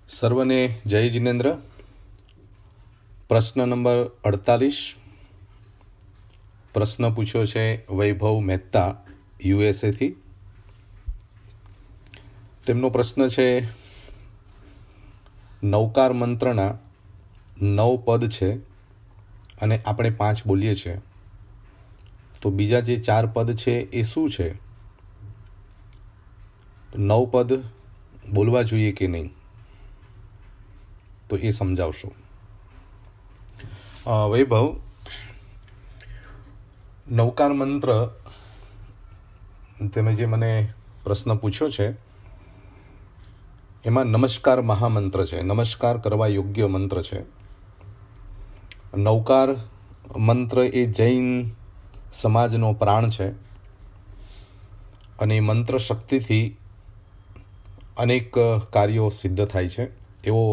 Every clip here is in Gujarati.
સર્વને જય જિનેન્દ્ર. પ્રશ્ન નંબર 48 પ્રશ્ન પૂછ્યો છે વૈભવ મહેતા યુએસએથી. તેમનો પ્રશ્ન છે, નૌકાર મંત્રના 9 પદ છે અને આપણે 5 બોલીએ છીએ, તો બીજા જે 4 પદ છે એ શું છે? 9 પદ બોલવા જોઈએ કે નહીં, તો એ સમજાવશો. વૈભવ, નૌકાર મંત્ર તમે જે મને પ્રશ્ન પૂછ્યો છે એમાં નમસ્કાર મહામંત્ર છે, નમસ્કાર કરવા યોગ્ય મંત્ર છે. નૌકાર મંત્ર એ જૈન સમાજનો પ્રાણ છે અને મંત્ર શક્તિથી અનેક કાર્યો સિદ્ધ થાય છે. એવો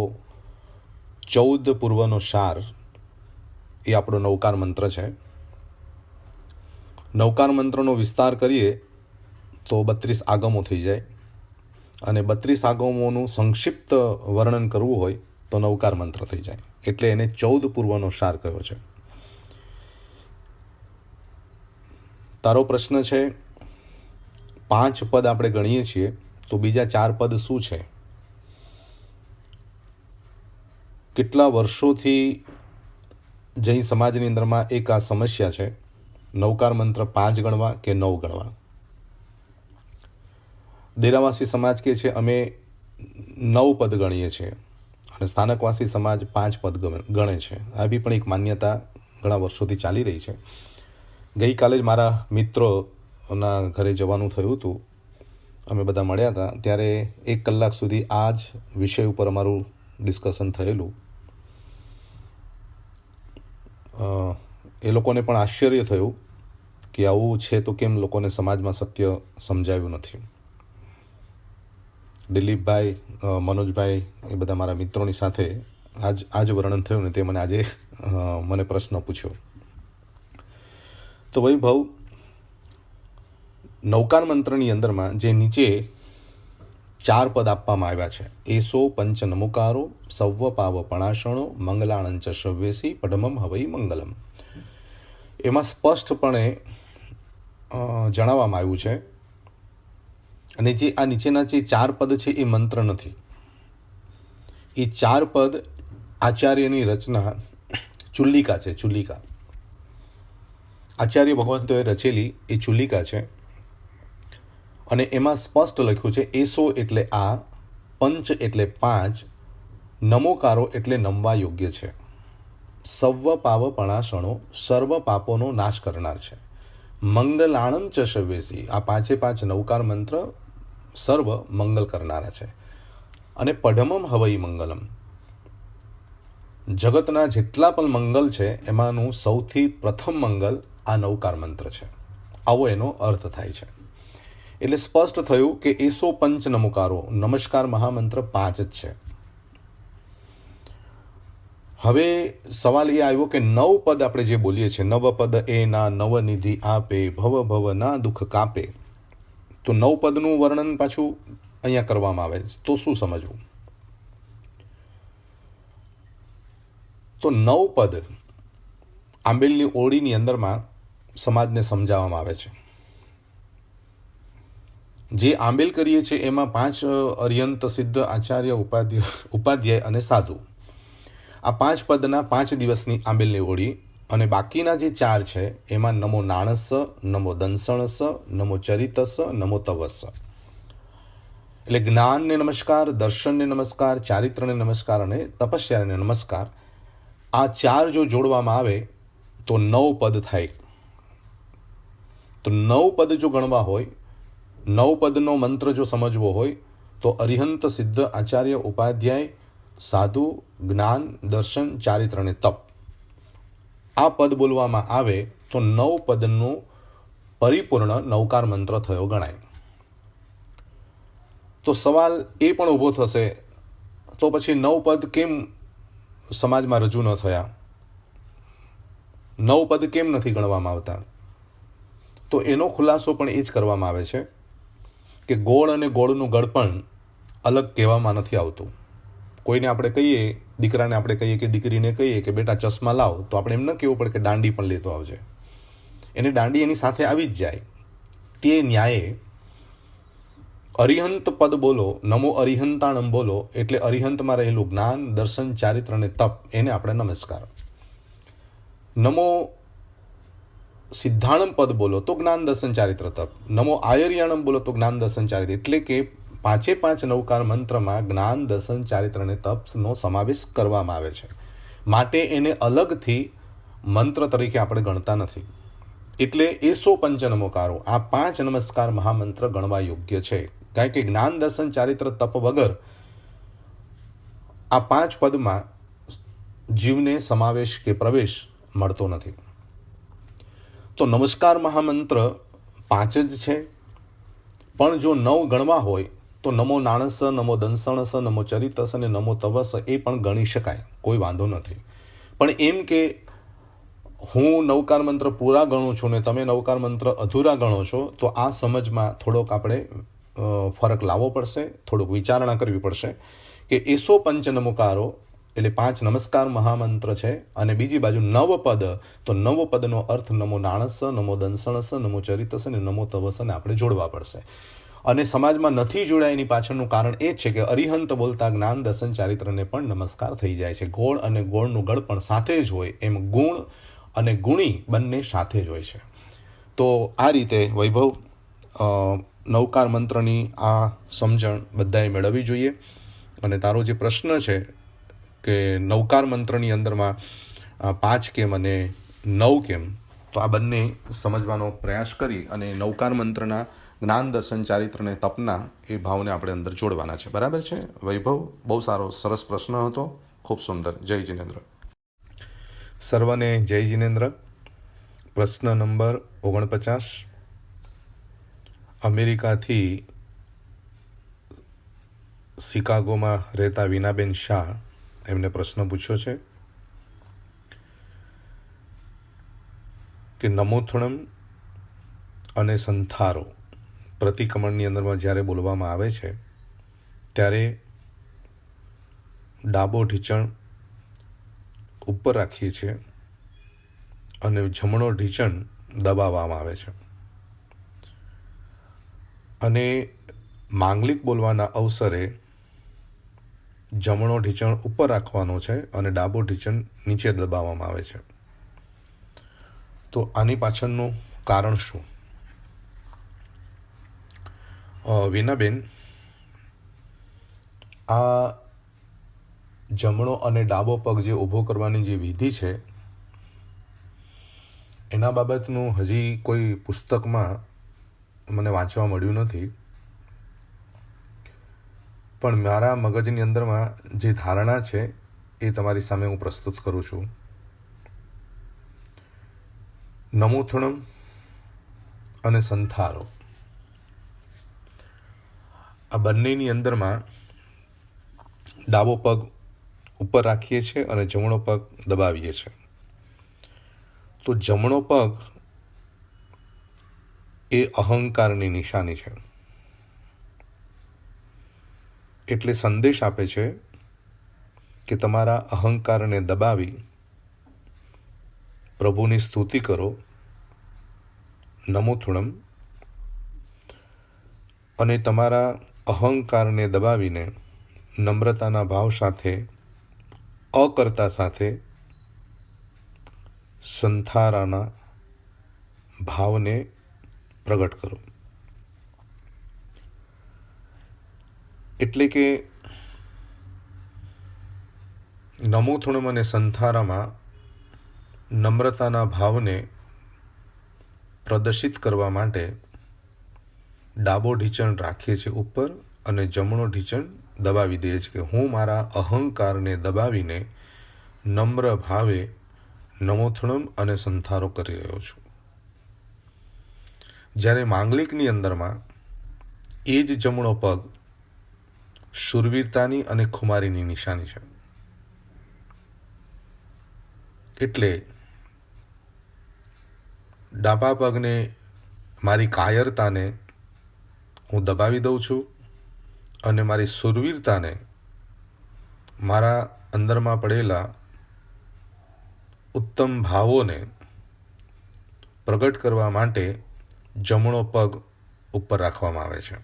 14 પૂર્વનો સાર એ આપણો નૌકાર મંત્ર છે. નૌકાર મંત્રનો વિસ્તાર કરીએ તો 32 આગમો થઈ જાય, અને 32 આગમોનું સંક્ષિપ્ત વર્ણન કરવું હોય તો નૌકાર મંત્ર થઈ જાય, એટલે એને 14 પૂર્વનો સાર કહ્યો છે. તારો પ્રશ્ન છે 5 પદ આપણે ગણીએ છીએ, તો બીજા 4 પદ શું છે? કેટલા વર્ષોથી જૈન સમાજની અંદરમાં એક આ સમસ્યા છે, નૌકાર મંત્ર 5 ગણવા કે 9 ગણવા. દેરાવાસી સમાજ કે છે અમે 9 પદ ગણીએ છીએ અને સ્થાનકવાસી સમાજ 5 પદ ગણે છે. આ બી પણ એક માન્યતા ઘણા વર્ષોથી ચાલી રહી છે. ગઈકાલે જ મારા મિત્રોના ઘરે જવાનું થયું હતું, અમે બધા મળ્યા હતા, ત્યારે 1 કલાક સુધી આ જ વિષય ઉપર અમારું ડિસ્કશન થયેલું. એ લોકોને પણ આશ્ચર્ય થયું કે આવું છે તો કેમ લોકોને સમાજમાં સત્ય સમજાવ્યું નથી. દિલીપભાઈ, મનોજભાઈ, એ બધા મારા મિત્રોની સાથે આજ વર્ણન થયું ને તે મને આજે મને પ્રશ્ન પૂછ્યો. તો વૈભવ, નૌકાર મંત્રની અંદરમાં જે નીચે 4 પદ આપવામાં આવ્યા છે, એસો પંચ નમુકારો સવ્વ પાવ પણાશણો મંગલાણંચ શવ્યેસી પડમમ હવૈ મંગલમ, એમાં સ્પષ્ટપણે જણાવવામાં આવ્યું છે. અને જે આ નીચેના જે 4 પદ છે એ મંત્ર નથી. એ 4 પદ આચાર્યની રચના ચુલ્લિકા છે. ચુલ્લિકા આચાર્ય ભગવંતોએ રચેલી એ ચુલ્લિકા છે, અને એમાં સ્પષ્ટ લખ્યું છે એસો એટલે આ, પંચ એટલે 5, નમોકારો એટલે નમવા યોગ્ય છે, સવ્વ પાવ પણાશણો સર્વ પાપોનો નાશ કરનાર છે, મંગલાણમ ચ શવ્યેસી, આ 5 નૌકાર મંત્ર સર્વ મંગલ કરનારા છે, અને પડમમ હવૈ મંગલમ, જગતના જેટલા પણ મંગલ છે એમાંનું સૌથી પ્રથમ મંગલ આ નૌકાર મંત્ર છે. આવો એનો અર્થ થાય છે. એટલે સ્પષ્ટ થયું કે એસો પંચ નમુકારો, નમસ્કાર મહામંત્ર 5 જ છે. હવે સવાલ એ આવ્યો કે 9 પદ આપણે જે બોલીએ છીએ, નવ પદ એ ના નવનિધિ આપે, ભવ ભવ ના દુઃખ કાપે, તો 9 પદનું વર્ણન પાછું અહીંયા કરવામાં આવે છે, તો શું સમજવું? તો 9 પદ આંબેલની ઓળીની અંદરમાં સમાજને સમજાવવામાં આવે છે. જે આંબેલ કરીએ છીએ એમાં 5 અર્યંત સિદ્ધ આચાર્ય ઉપાધ્યાય અને સાધુ, આ 5 પદના 5 દિવસની આંબેલની ઓળી, અને બાકીના જે 4 છે એમાં નમો નાણસ, નમો દંસણસ, નમો ચરિતસ, નમો તવસ, એટલે જ્ઞાનને નમસ્કાર, દર્શનને નમસ્કાર, ચારિત્રને નમસ્કાર અને તપસ્યાને નમસ્કાર. આ 4 જો જોડવામાં આવે તો 9 પદ થાય. તો 9 પદ જો ગણવા હોય, 9 પદનો મંત્ર જો સમજવો હોય, તો અરિહંત સિદ્ધ આચાર્ય ઉપાધ્યાય સાધુ, જ્ઞાન, દર્શન, ચારિત્ર અને તપ, આ પદ બોલવામાં આવે તો 9 પદનું પરિપૂર્ણ નૌકાર મંત્ર થયો ગણાય. તો સવાલ એ પણ ઊભો થશે, તો પછી 9 પદ કેમ સમાજમાં રજૂ ન થયા? 9 પદ કેમ નથી ગણવામાં આવતા? તો એનો ખુલાસો પણ એ જ કરવામાં આવે છે કે ગોળ અને ગોળનું ગળપણ અલગ કહેવામાં નથી આવતું. કોઈને આપણે કહીએ, દીકરાને આપણે કહીએ કે દીકરીને કહીએ કે બેટા ચશ્મા લાવ, તો આપણે એમ ન કહેવું પડે કે દાંડી પણ લેતો આવજે. એને દાંડી એની સાથે આવી જ જાય. તે ન્યાયે અરિહંત પદ બોલો, નમો અરિહંતાણમ બોલો, એટલે અરિહંતમાં રહેલું જ્ઞાન, દર્શન, ચારિત્ર અને તપ, એને આપણે નમસ્કાર. નમો સિદ્ધાણમ પદ બોલો તો જ્ઞાન, દર્શન, ચારિત્ર, તપ. નમો આયર્યાણમ બોલો તો જ્ઞાન, દર્શન, ચારિત્ર. એટલે કે 5 નવકાર મંત્રમાં જ્ઞાન, દર્શન, ચારિત્ર અને તપનો સમાવેશ કરવામાં આવે છે. માટે એને અલગથી મંત્ર તરીકે આપણે ગણતા નથી. એટલે એસો પંચનમોકારો, આ 5 નમસ્કાર મહામંત્ર ગણવા યોગ્ય છે. કારણ કે જ્ઞાન, દર્શન, ચારિત્ર, તપ વગર આ 5 પદમાં જીવને સમાવેશ કે પ્રવેશ મળતો નથી. તો નમસ્કાર મહામંત્ર 5 જ છે, પણ જો 9 ગણવા હોય તો નમો નાણસ, નમો દંસણસ, નમો ચરિતસ અને નમો તવસ એ પણ ગણી શકાય, કોઈ વાંધો નથી. પણ એમ કે હું નવકાર મંત્ર પૂરા ગણું છું ને તમે નવકાર મંત્ર અધૂરા ગણો છો, તો આ સમજમાં થોડોક આપણે ફરક લાવવો પડશે, થોડુંક વિચારણા કરવી પડશે કે એસો પંચનમોકારો એટલે 5 નમસ્કાર મહામંત્ર છે, અને બીજી બાજુ નવપદ, તો નવપદનો અર્થ નમો નાણસ, નમો દંસણસ, નમો ચરિતસ અને નમો તવસને આપણે જોડવા પડશે. અને સમાજમાં નથી જોડાય એની પાછળનું કારણ એ છે કે અરિહંત બોલતા જ્ઞાન, દર્શન, ચારિત્રને પણ નમસ્કાર થઈ જાય છે. ગોળ અને ગોળનું ગળ પણ સાથે જ હોય, એમ ગુણ અને ગુણી બંને સાથે જ હોય છે. તો આ રીતે વૈભવ નવકાર મંત્રની આ સમજણ બધાએ મેળવવી જોઈએ. અને તારો જે પ્રશ્ન છે કે નવકાર મંત્રની અંદરમાં 5 કેમ અને 9 કેમ, તો આ બંને સમજવાનો પ્રયાસ કરી અને નવકાર મંત્રના જ્ઞાન, દર્શન, ચારિત્ર અને તપના એ ભાવને આપણે અંદર જોડવાના છે. બરાબર છે વૈભવ? બહુ સારો સરસ પ્રશ્ન હતો, ખૂબ સુંદર. જય જિનેન્દ્ર. સર્વને જય જિનેન્દ્ર. પ્રશ્ન નંબર 49. અમેરિકાથી શિકાગોમાં રહેતા વિનાબેન શાહ એમને પ્રશ્ન પૂછ્યો છે કે નમોથણમ અને સંથારો પ્રતિક્રમણની અંદરમાં જ્યારે બોલવામાં આવે છે ત્યારે ડાબો ઢીંચણ ઉપર રાખીએ છીએ અને જમણો ઢીંચણ દબાવવામાં આવે છે. અને માંગલિક બોલવાના અવસરે જમણો ઢીંચણ ઉપર રાખવાનો છે અને ડાબો ઢીંચણ નીચે દબાવવામાં આવે છે. તો આની પાછળનું કારણ શું? વિનાબેન, આ જમણો અને ડાબો પગ જે ઊભો કરવાની જે વિધિ છે એના બાબતનું હજી કોઈ પુસ્તકમાં મને વાંચવા મળ્યું નથી, પણ મારા મગજની અંદરમાં જે ધારણા છે એ તમારી સામે હું પ્રસ્તુત કરું છું. નમોથણમ અને સંથારો આ બંનેની અંદરમાં ડાબો પગ ઉપર રાખીએ છીએ અને જમણો પગ દબાવીએ છીએ. તો જમણો પગ એ અહંકારની નિશાની છે. એટલે સંદેશ આપે છે કે તમારા અહંકારને દબાવી પ્રભુની સ્તુતિ કરો, નમોથુણમ, અને તમારા અહંકારને દબાવીને નમ્રતાના ભાવ સાથે, અકર્તા સાથે સંથારાના ભાવને પ્રગટ કરો. એટલે કે નમોથુણમ અને સંથારામાં નમ્રતાના ભાવને પ્રદર્શિત કરવા માટે ડાબો ઢીંચણ રાખીએ છીએ ઉપર અને જમણો ઢીંચણ દબાવી દઈએ છીએ કે હું મારા અહંકારને દબાવીને નમ્ર ભાવે નમોથુણમ અને સંથારો કરી રહ્યો છું. જ્યારે માંગલિકની અંદરમાં એ જ જમણો પગ શૂરવીરતાની અને ખુમારીની નિશાની છે. એટલે ડાબા પગને, મારી કાયરતાને હું દબાવી દઉં છું અને મારી શૂરવીરતાને મારા અંદરમાં પડેલા ઉત્તમ ભાવોને પ્રગટ કરવા માટે જમણો પગ ઉપર રાખવામાં આવે છે.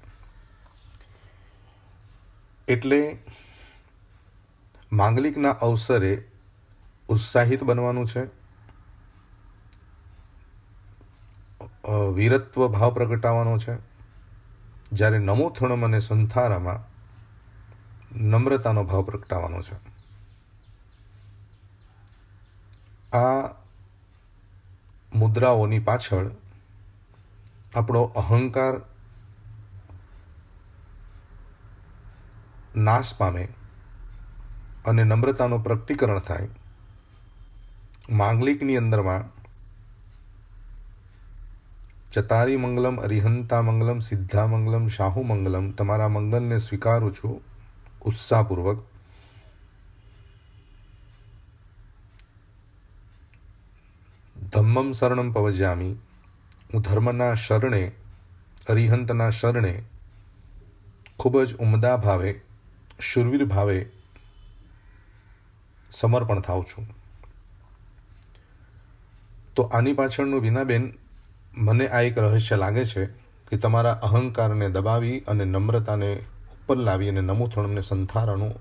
એટલે માંગલિકના અવસરે ઉત્સાહિત બનવાનું છે, વીરત્વ ભાવ પ્રગટાવવાનો છે, જ્યારે નમોથણમ અને સંથારામાં નમ્રતાનો ભાવ પ્રગટાવવાનો છે. આ મુદ્રાઓની પાછળ આપણો અહંકાર નાશ પામે અને નમ્રતાનો પ્રગટીકરણ થાય. માંગલિકની અંદરમાં ચતારી મંગલમ, અરિહંતા મંગલમ, સિદ્ધા મંગલમ, શાહુ મંગલમ, તમારા મંગલને સ્વીકારું છું ઉત્સાહપૂર્વક. ધમ્મમ શરણમ પવજામી, હું ધર્મના શરણે, અરિહંતના શરણે ખૂબ જ ઉમદા ભાવે, શૂરવીર ભાવે સમર્પણ થાઉં છું. તો આની પાછળનું વિનાબેન મને આ એક રહસ્ય લાગે છે કે તમારા અહંકારને દબાવી અને નમ્રતાને ઉપર લાવી અને નમોથણમને સંથારાનું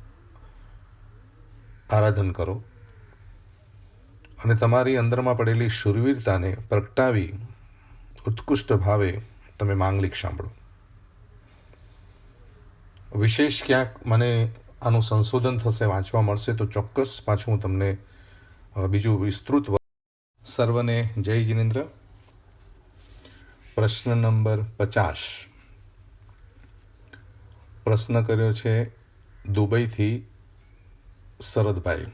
આરાધન કરો અને તમારી અંદરમાં પડેલી શૂરવીરતાને પ્રગટાવી ઉત્કૃષ્ટ ભાવે તમે માંગલિક સાંભળો. વિશેષ ક્યાંક મને આનું સંશોધન થશે, વાંચવા મળશે તો ચોક્કસ પાછું હું તમને બીજું વિસ્તૃત. સર્વને જય જિનેન્દ્ર. પ્રશ્ન નંબર 50 પ્રશ્ન કર્યો છે દુબઈથી શરદભાઈ.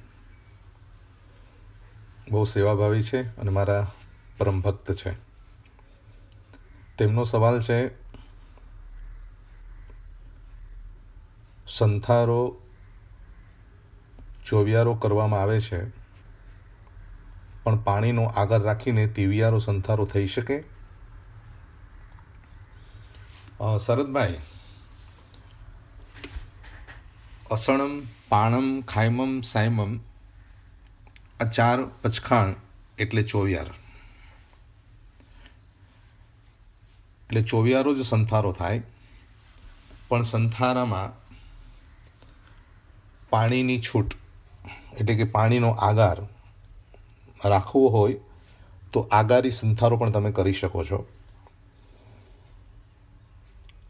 બહુ સેવાભાવી છે અને મારા પરમ ભક્ત છે. તેમનો સવાલ છે, સંથારો ચોવિયારો કરવામાં આવે છે પણ પાણીનો આગળ રાખીને તિવિયારો સંથારો થઈ શકે? શરદભાઈ, અસણમ, પાણમ, ખાયમમ, સાયમમ આ 4 પચખાણ એટલે ચોવિયાર. એટલે ચોવિયારો જ સંથારો થાય. પણ સંથારામાં પાણીની છૂટ એટલે કે પાણીનો આગાર રાખવો હોય તો આગારી સંથારો પણ તમે કરી શકો છો.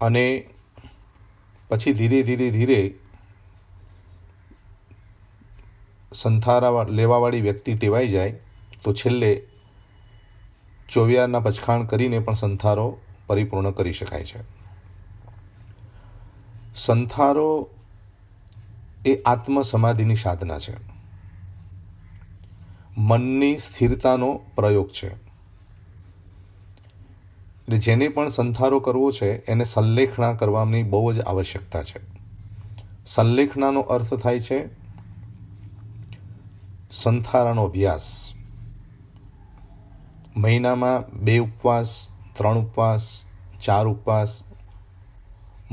અને પછી ધીરે ધીરે ધીરે સંથારા લેવાવાળી વ્યક્તિ ટેવાઈ જાય તો છેલ્લે ચોવિયારના પચખાણ કરીને પણ સંથારો પરિપૂર્ણ કરી શકાય છે. સંથારો એ આત્મસમાધિની સાધના છે, મનની સ્થિરતાનો પ્રયોગ છે. એટલે જેને પણ સંથારો કરવો છે એને સંલેખના કરવાની બહુ જ આવશ્યકતા છે. સંલેખનાનો અર્થ થાય છે સંથારાનો અભ્યાસ. મહિનામાં 2 ઉપવાસ, 3 ઉપવાસ, 4 ઉપવાસ,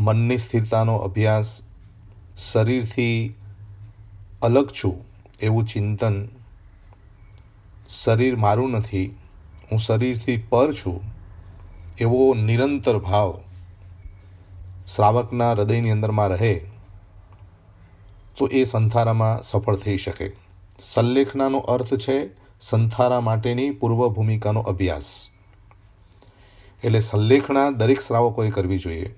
મનની સ્થિરતાનો અભ્યાસ, શરીરથી અલગ છું એવું ચિંતન, શરીર મારું નથી, હું શરીરથી પર છું એવો નિરંતર ભાવ શ્રાવકના હૃદયની અંદરમાં રહે તો એ સંથારામાં સફળ થઈ શકે. સંલેખનાનો અર્થ છે સંથારા માટેની પૂર્વ ભૂમિકાનો અભ્યાસ. એટલે સંલેખના દરેક શ્રાવકોએ કરવી જોઈએ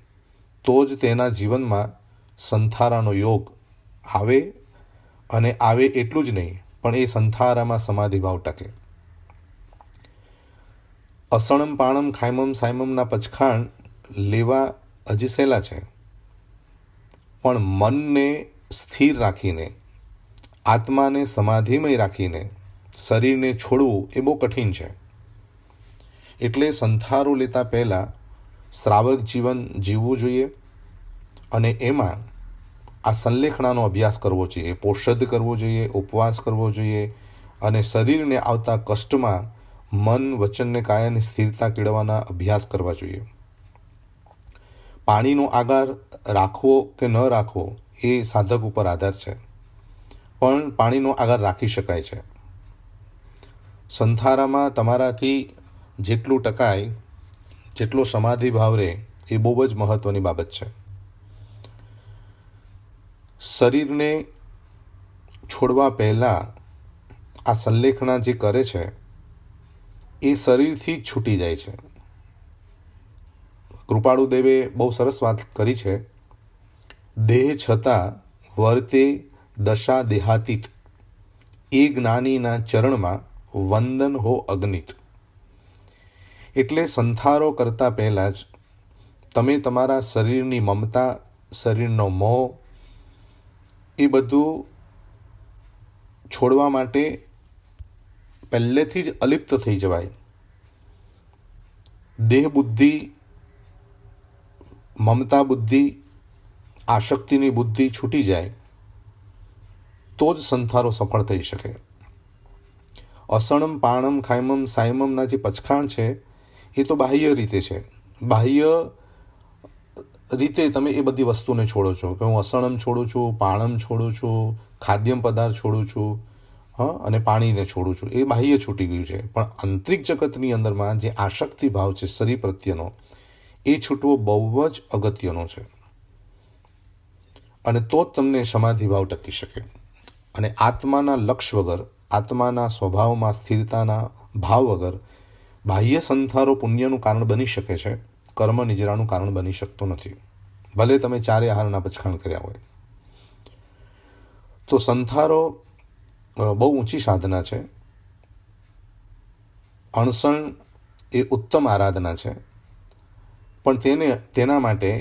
તો જ તેના જીવનમાં સંથારાનો યોગ આવે. અને આવે એટલું જ નહીં, પણ એ સંથારામાં સમાધિભાવ ટકે. અસણમ, પાણમ, ખાયમમ, સાયમમના પચખાણ લેવા હજી સહેલા છે, પણ મનને સ્થિર રાખીને, આત્માને સમાધિમય રાખીને શરીરને છોડવું એ બહુ કઠિન છે. એટલે સંથારો લેતા પહેલાં શ્રાવક જીવન જીવવું જોઈએ અને એમાં આ સંલેખનાનો અભ્યાસ કરવો જોઈએ, પોષદ કરવો જોઈએ, ઉપવાસ કરવો જોઈએ અને શરીરને આવતા કષ્ટમાં મન, વચનને, કાયાની સ્થિરતા કેળવવાના અભ્યાસ કરવા જોઈએ. પાણીનો આગાર રાખવો કે ન રાખવો એ સાધક ઉપર આધાર છે. પણ પાણીનો આગાર રાખી શકાય છે. સંથારામાં તમારાથી જેટલું ટકાય, જેટલો સમાધિ ભાવ રહે, એ બહુ જ મહત્ત્વની બાબત છે. શરીરને છોડવા પહેલાં આ સંલેખણા જે કરે છે એ શરીરથી જ છૂટી જાય છે. કૃપાળુદેવે બહુ સરસ વાત કરી છે. દેહ છતાં વર્તે દશા દેહાતીત, એ જ્ઞાનીના ચરણમાં વંદન હો અગણિત. એટલે સંથારો કરતાં પહેલાં જ તમે તમારા શરીરની મમતા, શરીરનો મોહ, એ બધું છોડવા માટે પહેલેથી જ અલિપ્ત થઈ જવાય. દેહ બુદ્ધિ, મમતા બુદ્ધિ, આશક્તિની બુદ્ધિ છૂટી જાય તો જ સંથારો સફળ થઈ શકે. અસણમ, પાણમ, ખાયમમ, સાયમમના જે પચખાણ છે એ તો બાહ્ય રીતે છે. બાહ્ય રીતે તમે એ બધી વસ્તુને છોડો છો કે હું અસણમ છોડું છું, પાણમ છોડું છું, ખાદ્ય પદાર્થ છોડું છું, અને પાણીને છોડું છું, એ બાહ્ય છૂટી ગયું છે. પણ આંતરિક જગતની અંદરમાં જે આશક્તિ ભાવ છે શરીર પ્રત્યેનો, એ છૂટવો બહુ જ અગત્યનો છે. અને તો જ તમને સમાધિ ભાવ ટકી શકે. અને આત્માના લક્ષ્ય વગર, આત્માના સ્વભાવમાં સ્થિરતાના ભાવ વગર બાહ્ય સંથારો પુણ્યનું કારણ બની શકે છે, કર્મ નિજરાનું કારણ બની શકતો નથી, ભલે તમે ચારે આહારના પચખાણ કર્યા હોય. તો સંથારો બહુ ઊંચી સાધના છે. અણસણ એ ઉત્તમ આરાધના છે. પણ તેના માટે,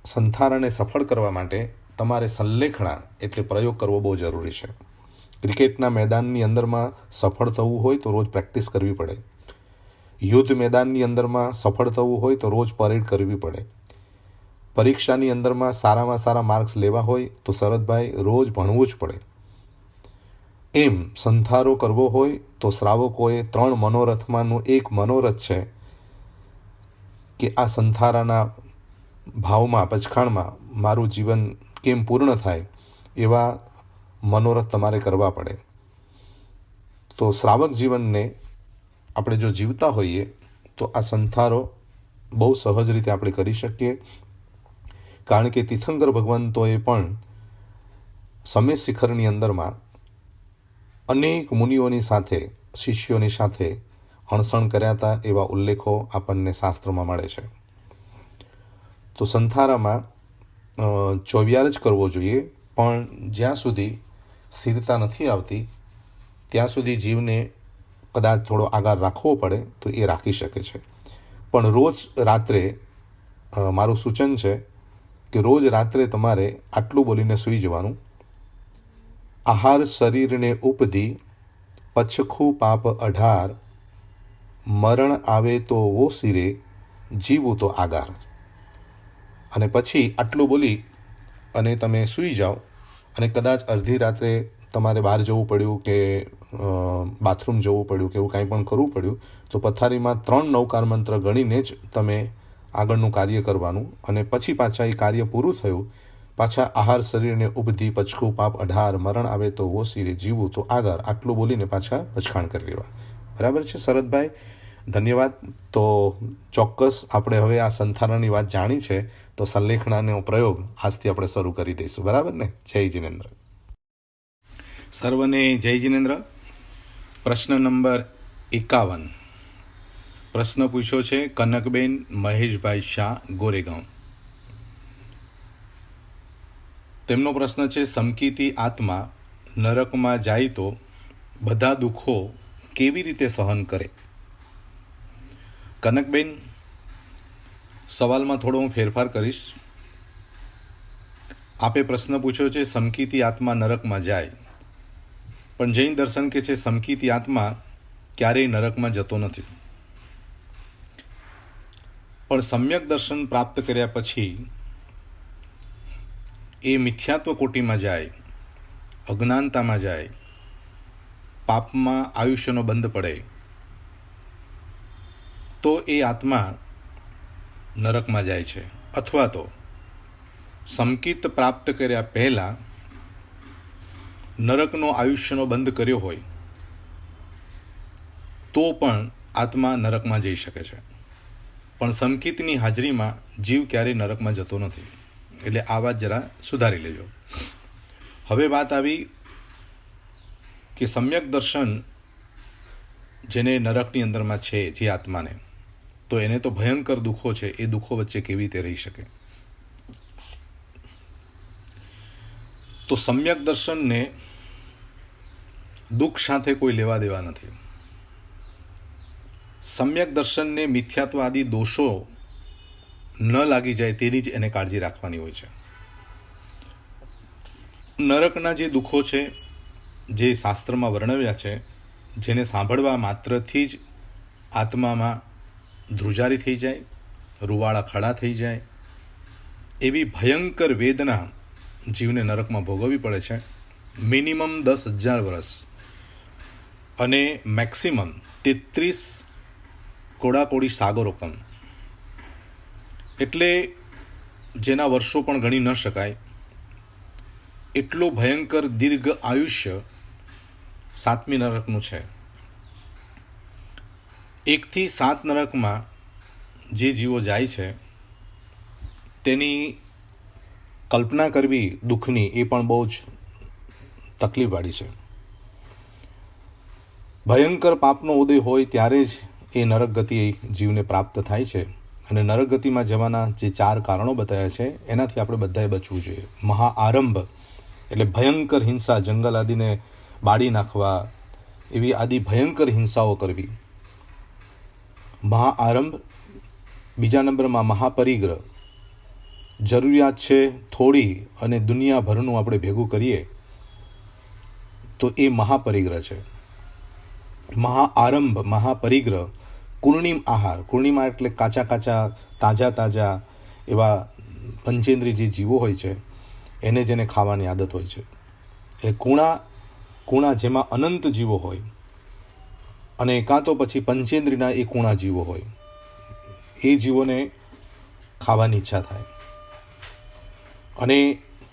સંથારાને સફળ કરવા માટે તમારે સંલેખણા એટલે પ્રયોગ કરવો બહુ જરૂરી છે. ક્રિકેટના મેદાનની અંદરમાં સફળ થવું હોય તો રોજ પ્રેક્ટિસ કરવી પડે. યુદ્ધ મેદાનની અંદરમાં સફળ થવું હોય તો રોજ પરેડ કરવી પડે. પરીક્ષાની અંદરમાં સારામાં સારા માર્ક્સ લેવા હોય તો શરદભાઈ રોજ ભણવું જ પડે. એમ સંથારો કરવો હોય તો શ્રાવકોએ 3 મનોરથમાંનું એક મનોરથ છે કે આ સંથારાના ભાવમાં, પચખાણમાં મારું જીવન કેમ પૂર્ણ થાય, એવા મનોરથ તમારે કરવા પડે. તો શ્રાવક જીવનને આપણે જો જીવતા હોઈએ તો આ સંથારો બહુ સહજ રીતે આપણે કરી શકીએ. કારણ કે તીર્થંકર ભગવંતોએ પણ સમેત શિખરની અંદરમાં અનેક મુનિઓની સાથે, શિષ્યોની સાથે અણસણ કર્યા હતા, એવા ઉલ્લેખો આપણને શાસ્ત્રમાં મળે છે. તો સંથારામાં ચોવિયાર જ કરવો જોઈએ, પણ જ્યાં સુધી સ્થિરતા નથી આવતી ત્યાં સુધી જીવને કદાચ થોડો આગાર રાખવો પડે તો એ રાખી શકે છે. પણ રોજ રાત્રે મારું સૂચન છે કે રોજ રાત્રે તમારે આટલું બોલીને સૂઈ જવાનું: આહાર શરીરને ઉપધી, પચખું પાપ 18, મરણ આવે તો વો સિરે, જીવું તો આગાર. અને પછી આટલું બોલી અને તમે સૂઈ જાઓ. અને કદાચ અડધી રાત્રે તમારે બહાર જવું પડ્યું કે બાથરૂમ જવું પડ્યું કે એવું કાંઈ પણ કરવું પડ્યું તો પથારીમાં 3 નવકાર મંત્ર ગણીને જ તમે આગળનું કાર્ય કરવાનું. અને પછી પાછા એ કાર્ય પૂરું થયું, પાછા આહાર શરીરને ઉપધી, પચખું પાપ 18, મરણ આવે તો વો સિરે, જીવું તો આગળ, આટલું બોલીને પાછા પચખાણ કરી લેવા. બરાબર છે શરદભાઈ? ધન્યવાદ. તો ચોક્કસ આપણે હવે આ સંથારાની વાત જાણી છે તો સંલેખણાનો પ્રયોગ આજથી આપણે શરૂ કરી દઈશું. બરાબર ને? જય જિનેન્દ્ર. સર્વને જય જિનેન્દ્ર. પ્રશ્ન નંબર 51. પ્રશ્ન પૂછ્યો છે કનકબેન મહેશભાઈ શાહ, ગોરેગાંવ. તેમનો પ્રશ્ન છે, સમકીતી આત્મા નરકમાં જાય તો બધા દુઃખો કેવી રીતે સહન કરે? કનકબેન, સવાલમાં થોડો હું ફેરફાર કરીશ. આપે પ્રશ્ન પૂછ્યો છે સમકીતી આત્મા નરકમાં જાય, પણ જૈન દર્શન કે છે સમકીતી આત્મા ક્યારેય નરકમાં જતો નથી. પણ સમ્યક દર્શન પ્રાપ્ત કર્યા પછી એ મિથ્યાત્વ કોટીમાં જાય, અજ્ઞાનતામાં જાય, પાપમાં આયુષ્યનો બંધ પડે તો એ આત્મા નરકમાં જાય છે. અથવા તો સમકીત પ્રાપ્ત કર્યા પહેલાં નરકનો આયુષ્યનો બંધ કર્યો હોય તો પણ આત્મા નરકમાં જઈ શકે છે, પણ સંકિતની હાજરીમાં જીવ ક્યારેય નરકમાં જતો નથી. એટલે આ વાત જરા સુધારી લેજો. હવે વાત આવી કે સમ્યક દર્શન જેને નરકની અંદરમાં છે જે આત્માને, તો એને તો ભયંકર દુઃખો છે, એ દુઃખો વચ્ચે કેવી રીતે રહી શકે? તો સમ્યક દર્શનને દુઃખ સાથે કોઈ લેવા દેવા નથી. સમ્યક દર્શનને મિથ્યાત્વ આદિ દોષો ન લાગી જાય તેની જ એને કાળજી રાખવાની હોય છે. નરકના જે દુઃખો છે જે શાસ્ત્રમાં વર્ણવ્યા છે, જેને સાંભળવા માત્રથી જ આત્મામાં ધ્રુજારી થઈ જાય, રૂવાળા ખડા થઈ જાય, એવી ભયંકર વેદના જીવને નરકમાં ભોગવવી પડે છે. મિનિમમ 10,000 વર્ષ અને મેક્સિમમ 33 કોડાકોડી સાગરો પણ, એટલે જેના વર્ષો પણ ગણી ન શકાય એટલો ભયંકર દીર્ઘ આયુષ્ય સાતમી નરકનું છે. 1 થી 7 નરકમાં જે જીવો જાય છે તેની કલ્પના કરવી દુઃખની એ પણ બહુ જ તકલીફવાળી છે. ભયંકર પાપનો ઉદય હોય ત્યારે જ એ નરક ગતિ જીવને પ્રાપ્ત થાય છે. અને નરક ગતિમાં જવાના જે 4 કારણો બતાવ્યા છે એનાથી આપણે બધાએ બચવું જોઈએ. મહાઆરંભ એટલે ભયંકર હિંસા, જંગલ આદિને બાળી નાખવા, એવી આદિ ભયંકર હિંસાઓ કરવી. મહાઆરંભ. બીજા નંબરમાં મહાપરિગ્રહ, જરૂરિયાત છે થોડી અને દુનિયાભરનું આપણે ભેગું કરીએ તો એ મહાપરિગ્રહ છે. મહાઆરંભ, મહાપરિગ્રહ. કુર્ણિમ આહાર, કુર્ણિમા એટલે કાચા કાચા તાજા એવા પંચેન્દ્રિય જે જીવો હોય છે એને જેને ખાવાની આદત હોય છે. એ કુણા જેમાં અનંત જીવો હોય અને કાં તો પછી પંચેન્દ્રિયના એ કુણા જીવો હોય, એ જીવોને ખાવાની ઈચ્છા થાય. અને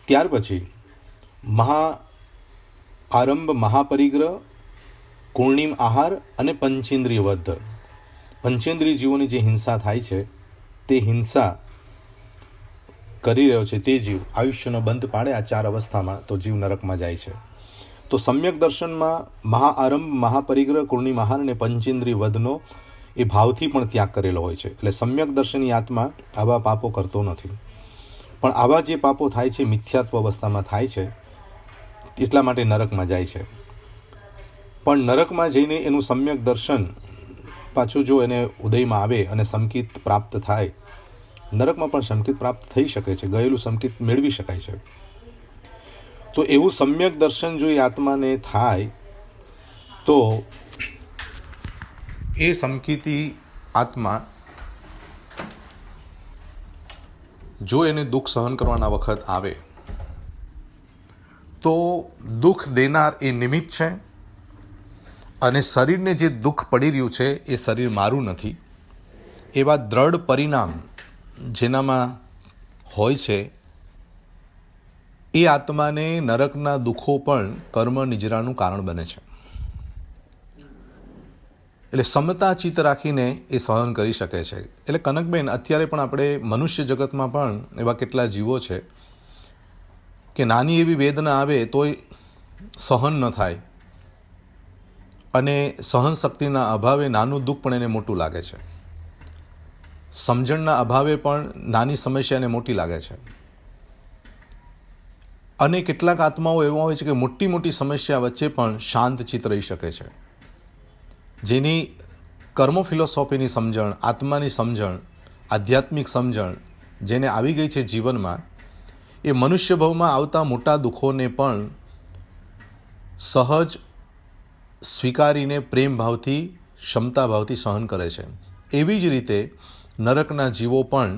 ત્યાર પછી મહાઆરંભ, મહાપરિગ્રહ, કુર્ણિમ આહાર અને પંચેન્દ્રિય વધ. પંચેન્દ્રિય જીવોની જે હિંસા થાય છે તે હિંસા કરી રહ્યો છે તે જીવ આયુષ્યનો બંધ પાડે આ 4 અવસ્થામાં, તો જીવ નરકમાં જાય છે. તો સમ્યક દર્શનમાં મહાઆરંભ, મહાપરિગ્રહ, કુર્ણિમ આહાર અને પંચેન્દ્રિય વધનો એ ભાવથી પણ ત્યાગ કરેલો હોય છે. એટલે સમ્યક દર્શનની આત્મા આવા પાપો કરતો નથી. પણ આવા જે પાપો થાય છે મિથ્યાત્વ અવસ્થામાં થાય છે, એટલા માટે નરકમાં જાય છે. પણ નરકમાં જઈને એનું સમ્યક દર્શન પાછું જો એને ઉદયમાં આવે અને સંકિત પ્રાપ્ત થાય, નરકમાં પણ સંકિત પ્રાપ્ત થઈ શકે છે, ગયેલું સંકિત મેળવી શકાય છે. તો એવું સમ્યક દર્શન જો એ આત્માને થાય તો એ સંકિતી આત્મા જો એને દુઃખ સહન કરવાના વખત આવે તો દુઃખ દેનાર એ નિમિત્ત છે, અને શરીરને જે દુઃખ પડી રહ્યું છે એ શરીર મારું નથી, એવા દ્રઢ પરિણામ જેનામાં હોય છે એ આત્માને નરકના દુઃખો પણ કર્મ નિજરાનું કારણ બને છે. એટલે સમતા ચિત્ત રાખીને એ સહન કરી શકે છે. એટલે કનકબેન, અત્યારે પણ આપણે મનુષ્ય જગતમાં પણ એવા કેટલા જીવો છે કે નાની એવી વેદના આવે તોય સહન ન થાય, અને સહન શક્તિના અભાવે નાનું દુઃખ પણ એને મોટું લાગે છે. સમજણના અભાવે પણ નાની સમસ્યાને મોટી લાગે છે. અને કેટલાક આત્માઓ એવા હોય છે કે મોટી મોટી સમસ્યા વચ્ચે પણ શાંત ચિત્ત રહી શકે છે. જેની કર્મ ફિલોસોફીની સમજણ, આત્માની સમજણ, આધ્યાત્મિક સમજણ જેને આવી ગઈ છે જીવનમાં, એ મનુષ્ય ભવમાં આવતા મોટા દુઃખોને પણ સહજ સ્વીકારીને પ્રેમ ભાવથી, ક્ષમતા ભાવથી સહન કરે છે. એવી જ રીતે નરકના જીવો પણ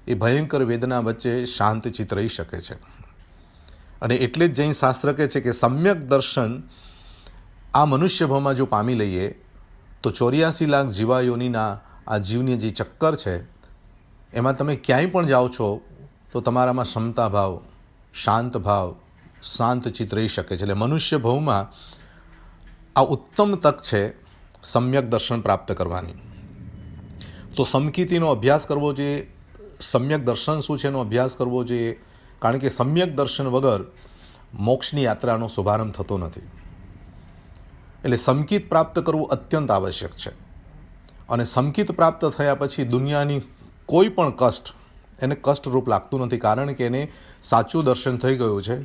એ ભયંકર વેદના વચ્ચે શાંતચિત્ત રહી શકે છે. અને એટલે જ જૈન શાસ્ત્ર કહે છે કે સમ્યક દર્શન આ મનુષ્ય ભાવમાં જો પામી લઈએ તો 84 લાખ જીવાયોનીના આ જીવની જે ચક્કર છે એમાં તમે ક્યાંય પણ જાઓ છો તો તમારામાં ક્ષમતા ભાવ, શાંત ભાવ, શાંતચિત્ત રહી શકે છે. એટલે મનુષ્ય ભવમાં આ ઉત્તમ તક છે સમ્યક દર્શન પ્રાપ્ત કરવાની. તો સમકીતિનો અભ્યાસ કરવો જોઈએ. સમ્યક દર્શન શું છે એનો અભ્યાસ કરવો જોઈએ, કારણ કે સમ્યક દર્શન વગર મોક્ષની યાત્રાનો શુભારંભ થતો નથી. એટલે સમકિત પ્રાપ્ત કરવું અત્યંત આવશ્યક છે. અને સમકિત પ્રાપ્ત થયા પછી દુનિયાની કોઈ પણ કષ્ટ એને કષ્ટરૂપ લાગતું નથી, કારણ કે એને સાચું દર્શન થઈ ગયું છે.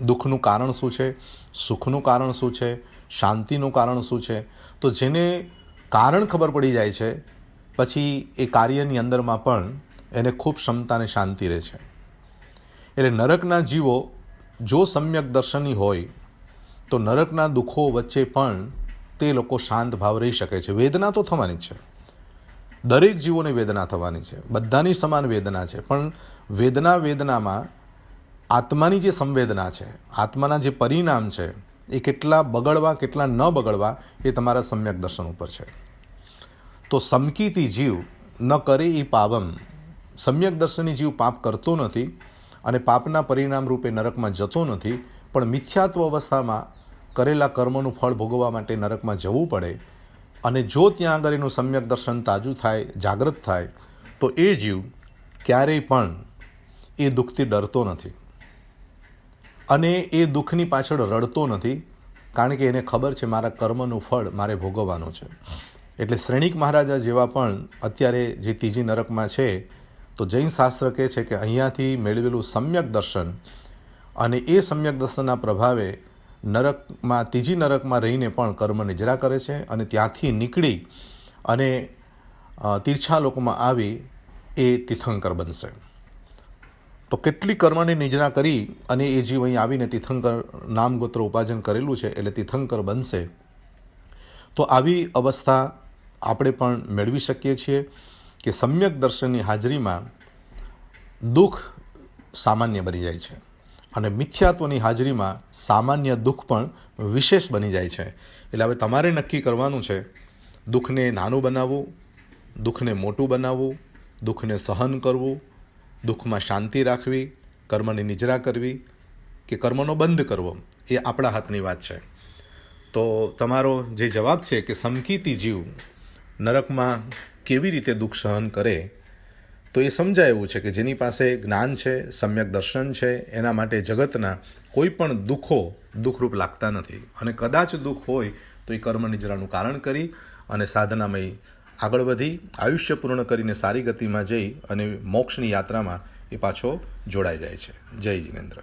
દુઃખનું કારણ શું છે, સુખનું કારણ શું છે, શાંતિનું કારણ શું છે. તો જેને કારણ ખબર પડી જાય છે પછી એ કાર્યની અંદરમાં પણ એને ખૂબ ક્ષમતા અને શાંતિ રહે છે. એટલે નરકના જીવો જો સમ્યક દર્શનની હોય તો નરકના દુઃખો વચ્ચે પણ તે લોકો શાંત ભાવ રહી શકે છે. વેદના તો થવાની જ છે, દરેક જીવોને વેદના થવાની છે, બધાની સમાન વેદના છે. પણ વેદનામાં આત્માની જે સંવેદના છે, આત્માના જે પરિણામ છે એ કેટલા બગડવા કેટલા ન બગડવા એ તમારા સમ્યક દર્શન ઉપર છે. તો સમકીતી જીવ ન કરે એ પાવમ, સમ્યક દર્શનની જીવ પાપ કરતો નથી અને પાપના પરિણામ રૂપે નરકમાં જતો નથી, પણ મિથ્યાત્વ અવસ્થામાં કરેલા કર્મનું ફળ ભોગવવા માટે નરકમાં જવું પડે. અને જો ત્યાં આગળ એનું સમ્યક દર્શન તાજું થાય, જાગૃત થાય, તો એ જીવ ક્યારેય પણ એ દુઃખથી ડરતો નથી અને એ દુઃખની પાછળ રડતો નથી, કારણ કે એને ખબર છે મારા કર્મનું ફળ મારે ભોગવવાનું છે. એટલે શ્રેણિક મહારાજા જેવા પણ અત્યારે જે ત્રીજી નરકમાં છે, તો જૈન શાસ્ત્ર કહે છે કે અહીંયાથી મેળવેલું સમ્યક દર્શન અને એ સમ્યક દર્શનના પ્રભાવે નરકમાં ત્રીજી નરકમાં રહીને પણ કર્મ નિજરા કરે છે અને ત્યાંથી નીકળી અને તીર્છાલોકમાં આવી એ તીર્થંકર બનશે. તો કેટલી કર્મની નિજરા કરી અને એ જીવ અહીં આવીને તીર્થંકર નામ ગોત્ર ઉપાર્જન કરેલું છે એટલે તીર્થંકર બનશે. તો આવી અવસ્થા આપણે પણ મેળવી શકીએ છીએ કે સમ્યક દર્શનની હાજરીમાં દુઃખ સામાન્ય બની જાય છે અને મિથ્યાત્વની હાજરીમાં સામાન્ય દુઃખ પણ વિશેષ બની જાય છે. એટલે હવે તમારે નક્કી કરવાનું છે દુઃખને નાનું બનાવવું, દુઃખને મોટું બનાવવું, દુઃખને સહન કરવું, દુઃખમાં શાંતિ રાખવી, કર્મની નિજરા કરવી કે કર્મનો બંધ કરવો, એ આપણા હાથની વાત છે. તો તમારો જે જવાબ છે કે સમકીતી જીવ નરકમાં કેવી રીતે દુઃખ સહન કરે, તો એ સમજાય એવું છે કે જેની પાસે જ્ઞાન છે, સમ્યક દર્શન છે, એના માટે જગતના કોઈ પણ દુઃખો દુઃખરૂપ લાગતા નથી. અને કદાચ દુઃખ હોય તો એ કર્મ નિજરાનું કારણ કરી અને સાધનામય આગળ વધી આયુષ્ય પૂર્ણ કરીને સારી ગતિમાં જઈ અને મોક્ષની યાત્રામાં એ પાછો જોડાઈ જાય છે. જય જિનેન્દ્ર.